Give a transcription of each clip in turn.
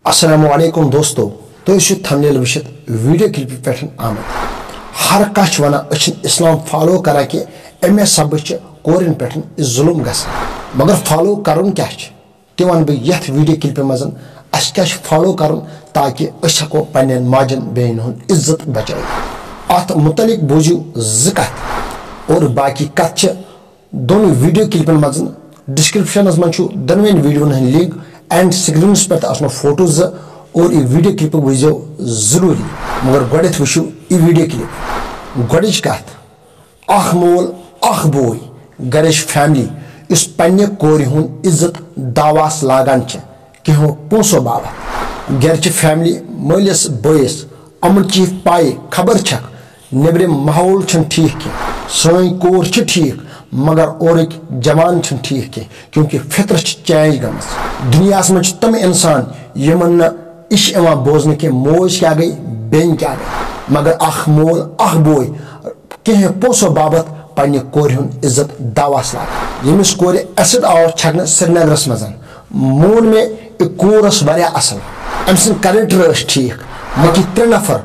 अस्सलामु अलैकुम दोस्तों तो थंबनेल वुचित वीडियो क्लिप पे आमद हर कह वन इस्लाम फॉलो करा कि अमे सब कोरन पे जुल्म ग मगर फॉलो कर क्या तह वन बह ये वीडियो क्लिप मज अस क्या फॉलो कर ताकि हको पे माजन बेन हुंद इज्जत बचाई अत मुतलिक बूझू ज कथ और बाकी कथ दोनों वीडियो क्लिपन मज डिस्क्रिप्शन मज दोनों वीडियो लिंक एंड स्क्रीन पे फोटो और यह वीडियो क्लिप वो जरूरी मगर गोडत वो यह वीडियो क्लिप गोडच कथ अख मोल अख बोय गरच फैमिली इस पन्ने कोर हुंद इज्जत दावास लागान कहो पोसो बाबत गरच फैमिली मलिस बयस अमन ची पाए खबर छक नेबरम माहौल ठीक कह सोन कोर ठीक मगर और जवान ठीक कह क्योंकि फितर चेंज गमस दुनिया मज तम इंसान यमन इश बोजन कि मोज क्या गई बेन क्या गई मगर अख मोल अख बोय कह पोसो बाबत पन्ने कोर हुंद इज्जत दावास लाग यमिस कोर एसिड आव छकन श्रीनगरस मज मोन में कोरस वारिया असल अम सद कैरेक्टर ठीक मगर 3 नफर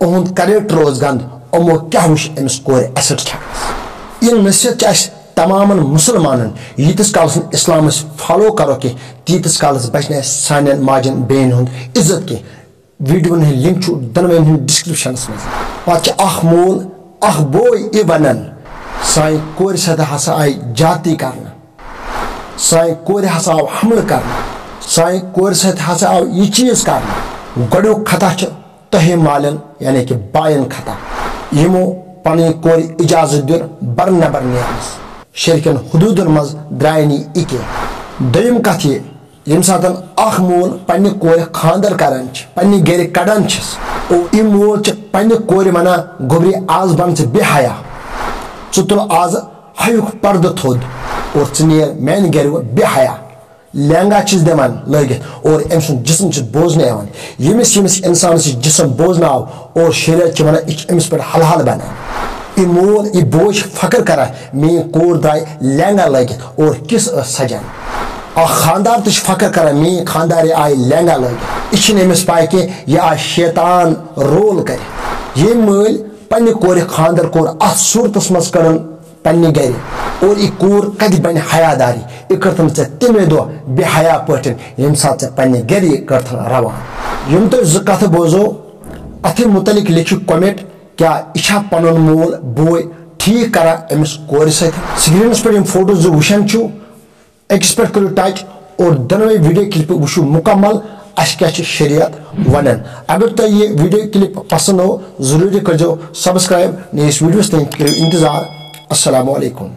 उहद कैरेक्टर गंद अमो क्या वुच अमिस कोर एसिड छकनस यह नसीहत तमाम मुसलमान यीतिस कालस इस्लाम फॉलो करो कि तीतिस कालस बचन सान माजन बेन हुंद इज्जत के वीडियो लिंक दोनों डिस्क्रिप्शन मज अख मोल अख बोय यह वन सान कोर सत हसा आई जाति कर सान कोर हसा आव हमल कर सान कोर सत हसा आव यह चीज कर गोडो खता तहे मालन यानी कि बायन खता यमो पन कोर इजाजत दिर बर नबर नेरनस शरकन हदूदन मज द्राय नी इके दयम कथ यम सात अख मोल पन्ने कोर खानदर करान पन्ने गर कड़ान और यह मोल पन्ने कोर वना गोबरी आज बन बेहया च तुल आज हयुक पर्द थोद और नीर मान गर बेहया लहंगा दिवान लगित और अम सुन जिसम बोजन यमिस यमिस इंसान जिसम बोजन आव और शरीयत वन अमिस पे हल हल बनान यह मोल यह बोझ फकर करा मेन कोर द्राय लहंगा लगित और किस सजान खानदार तो फकर करा मेन खानदार आय लहंगा लगित यह पाए कि यह आ शैतान रोल कर ये मल पन्ने कोर खानदर कोर अत सूरत मज कर पन्ने गर और यह कोर कत बन हयादारी यह करथन तमे दो बेहया पे यम सात पन्ने गर करथन रवान यम तुम ज कथ बोजो अथ मुतलिक लिखियो कमेंट क्या यह पन मोल बोय ठीक करा अमिस कोर स्क्रीन पे फोटो जो वुचान अकिस पे करो टच और दोनों वीडियो क्लिप वो मुकम्मल अस क्या शरीयत वन अगर तुम ये वीडियो क्लिप पसंद हो जरूरी करो सब्सक्राइब नयस वीडियोस तक करो इंतजार अस्सलामु अलैकुम।